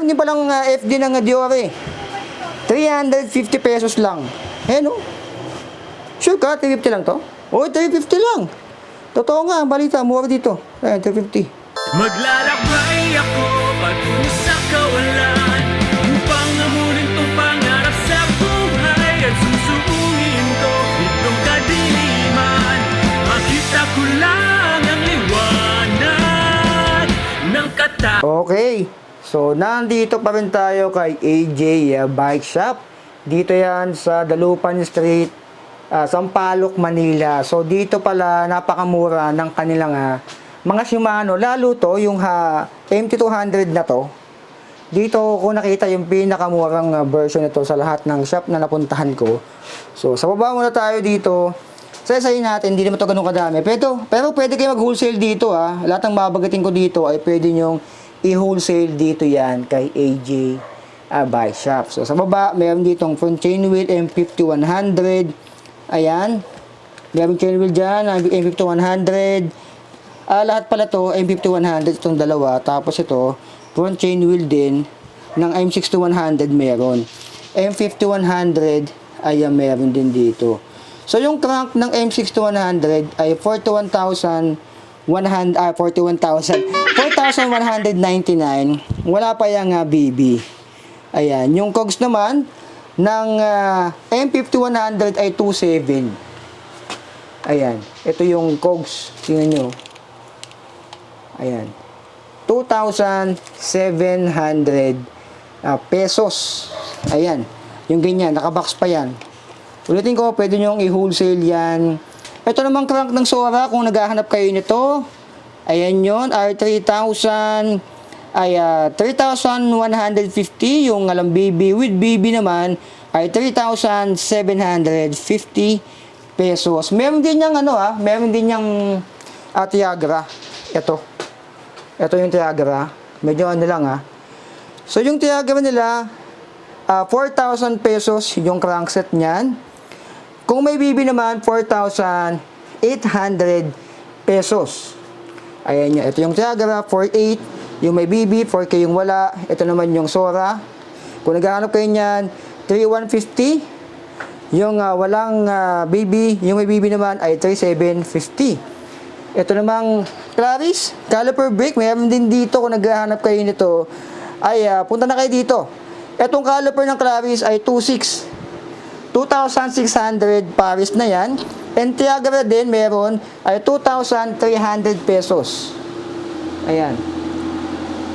Meron din palang FD ng Diore. 350 pesos lang. No? Sure ka? 350 lang to? Oo, 350 lang. Totoo nga, ang balita, mura dito. 350. Maglalakbay ako patungo sa kawalan upang amunin tong pangarap sa buhay at susuungin to itong kadiliman. Makita ko lang ang liwanag ng Okay. So, nandito pa rin tayo kay AJ Bike Shop. Dito yan sa Dalupan Street, Sampaloc, Manila. So, dito pala napakamura ng kanilang mga Shimano. Lalo to, yung MT200 na to. Dito ko nakita yung pinakamurang version nito sa lahat ng shop na napuntahan ko. So, sa baba muna tayo dito. Sasayin natin, hindi naman ito ganun kadami. Pero pwede kayo mag-wholesale dito Lahat ng mabagating ko dito ay pwede nyong i-wholesale dito yan kay AJ Bike Shop. So, sa baba, meron ditong front chain wheel M5100. Ayan. Meron chain wheel dyan, M5100. Lahat pala to M5100, itong dalawa. Tapos ito, front chain wheel din ng M6100 meron. M5100, ayan, meron din dito. So, yung crank ng M6100 ay 41,199. Wala pa yung BB. Ayan. Yung cogs naman ng M5100 ay 27. Ayan. Ito yung cogs. Tingnan nyo. Ayan. 2,700 pesos. Ayan. Yung ganyan. Nakabox pa yan. Ulitin ko, pwede nyo i-wholesale yan. Ito namang crank ng Sora, kung naghahanap kayo nito, ayan yun, R3000, ay 3,150, yung alam BB, with BB naman, ay 3,750 pesos. Meron din yung meron din yung Tiagra. Ito yung Tiagra. Medyo lang So, yung Tiagra nila, 4,000 pesos yung crankset niyan. Kung may BB naman, 4,800 pesos. Ayan nyo. Ito yung Tiagra, 4,800. Yung may BB, 4K yung wala. Ito naman yung Sora. Kung naghahanap kayo niyan, 3,150. Yung walang BB, yung may BB naman ay 3,750. Ito namang Claris, caliper brake. Mayroon din dito. Kung naghahanap kayo nito, ay punta na kayo dito. Etong caliper ng Claris ay 2,600 Paris na yan. And Tiagra din meron ay 2,300 pesos. Ayan.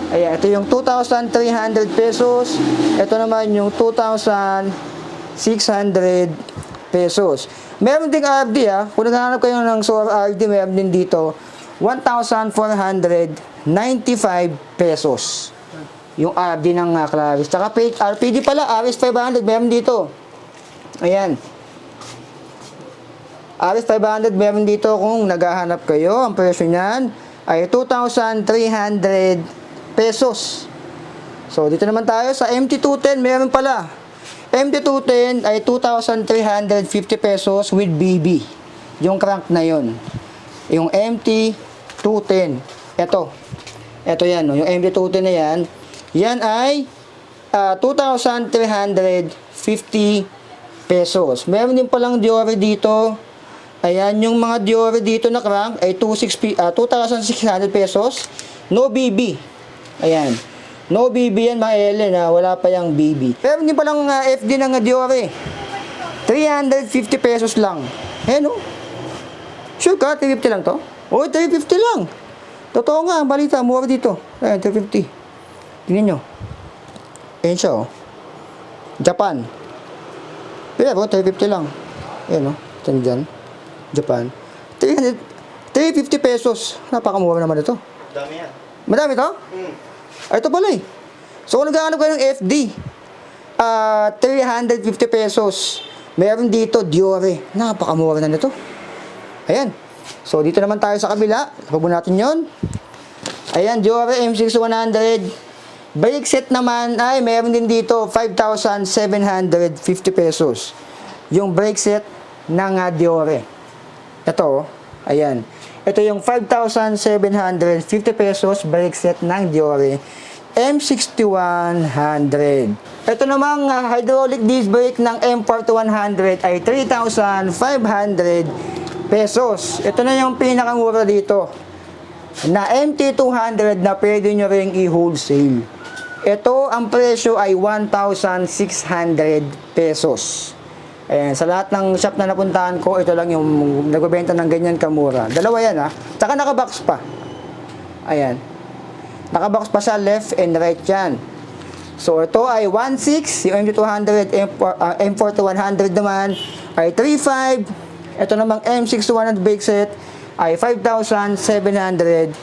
Ayan, ito yung 2,300 pesos. Ito naman yung 2,600 pesos. Meron ding RD Kung naghahanap kayo ng Sora RD, meron din dito 1,495 pesos. Yung RD ng Claris. Tsaka RPD pala, RS500, meron dito. Ayan. RS500, meron dito kung naghahanap kayo. Ang presyo niyan ay 2,300 pesos. So, dito naman tayo sa MT210, meron pala. MT210 ay 2,350 pesos with BB. Yung crank na yon. Yung MT210. Ito yan. Yung MT210 na yan. Yan ay 2,350 pesos. Meron din palang Diore dito. Ayan, yung mga Diore dito na crank ay 2,600 pesos. No BB. Ayan. No BB yan mga Ellen wala pa yung BB. Meron din palang FD ng Diore. 350 pesos lang. No? Sure ka? 350 lang to? Oo, 350 lang. Totoo nga, ang balita, mura dito. Ayan, 350. Tingnan nyo. Ayan siya, Japan. Pero, 350 lang. Ayan, ito dyan. Japan. 350 pesos. Napakamura naman ito. Dami yan. Madami ito? Ito pala So, kung naghahanap kayo ng FD, 350 pesos. Meron dito, Diore. Napakamura na nito. Ayan. So, dito naman tayo sa kabila. Pagbuo natin yon. Ayan, Diore M6100. Brake set naman ay meron din dito 5,750 pesos. Yung brake set ng Diore. Ito, ayan. Ito yung 5,750 pesos brake set ng Diore M6100. Ito namang hydraulic disc brake ng M4100 ay 3,500 pesos. Ito na yung pinakamura dito na MT200 na pwede nyo ring i-wholesale. Ito, ang presyo ay 1,600 pesos. Ayan, sa lahat ng shop na napuntahan ko, ito lang yung nagbebenta ng ganyan kamura. Dalawa yan Tsaka nakabox pa. Ayan. Nakabox pa siya, left and right yan. So, ito ay 1,600, yung MT200, M4100 naman ay 3,500. Ito namang M6100 brake set ay 5,750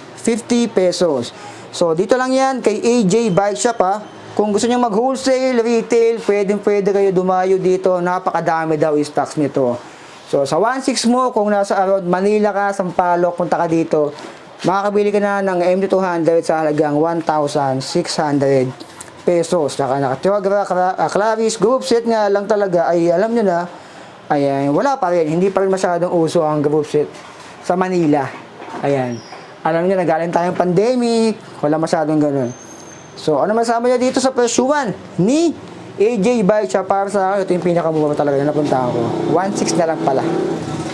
pesos. So, dito lang yan kay AJ Bike Shop Kung gusto nyo mag-wholesale, retail, pwede kayo dumayo dito. Napakadami daw stocks nito. So, sa 1,600 mo, kung nasa around Manila ka, Sampaloc, punta ka dito, makakabili ka na ng MT200 sa halagang 1,600 pesos. Saka naka-Tiogra, Claris, group set nga lang talaga, ay alam nyo na, ayan, wala pa rin. Hindi pa rin masyadong uso ang group set sa Manila. Ayan. Alam nyo, nagaling tayong pandemic, wala masyadong ganun. So, ano masama nyo dito sa presyuan ni AJ Bike Shop? Para sa akin, ito yung pinakamura talaga na napuntahan ko. 1,600 na lang pala.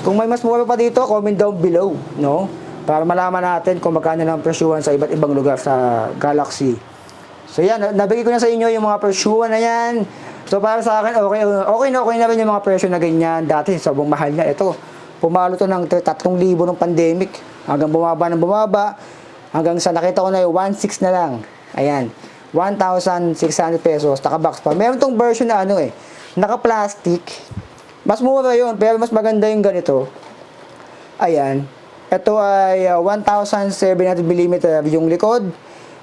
Kung may mas mura pa dito, comment down below, no? Para malaman natin kung magkano ng presyuan sa iba't ibang lugar sa Galaxy. So, yan, nabigay ko na sa inyo yung mga presyuan na yan. So, para sa akin, okay na rin yung mga presyo na ganyan. Dati, sobrang mahal niya. Ito, pumalo to ng 3,000 ng pandemic. Hanggang bumaba. Hanggang sa nakita ko na yung 1,600 na lang. Ayan, 1,600 pesos, naka-box pa. Meron tong version na naka-plastic. Mas mura yun, pero mas maganda yung ganito. Ayan, ito ay 1,700 mm yung likod.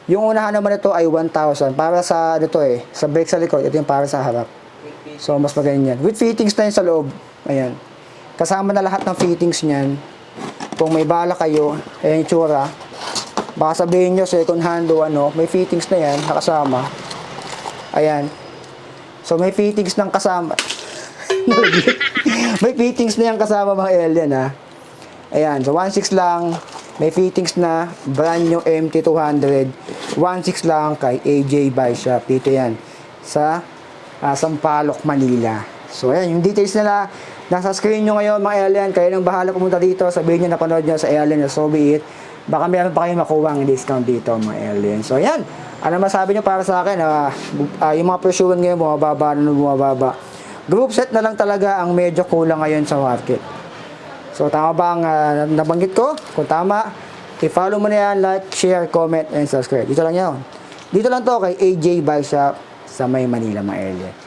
Yung unahan naman ito ay 1,000. Para sa sa brake sa likod, ito yung para sa harap. So, mas maganda yan. With fittings na yun sa loob. Ayan. Kasama na lahat ng fittings niyan. Kung may bala kayo, ayan yung tsura. Baka sabihin nyo, second hand o may fittings na yan, nakasama. Ayan. So, may fittings ng kasama. May fittings na yan kasama mga alien, Ayan. So, 1,600 lang. May fittings na brand new MT200. 1,600 lang kay AJ Bike Shop. Dito yan. Sa Sampaloc, Manila. So, ayan. Yung details nila, nasa screen nyo ngayon mga alien. Kayo nang bahala pumunta dito. Sabihin nyo, napanood nyo sa alien na so be it. Baka meron pa kayong makuha ang discount dito mga alien. So, ayan. Ano masabi nyo para sa akin? Yung mga presyuan ngayon, bumababa. Group set na lang talaga ang medyo kulang ngayon sa market. So, tama ba ang nabanggit ko? Kung tama, i-follow mo na yan, like, share, comment, and subscribe. Dito lang yan. Dito lang to kay AJ Bike Shop sa May Manila mga alien.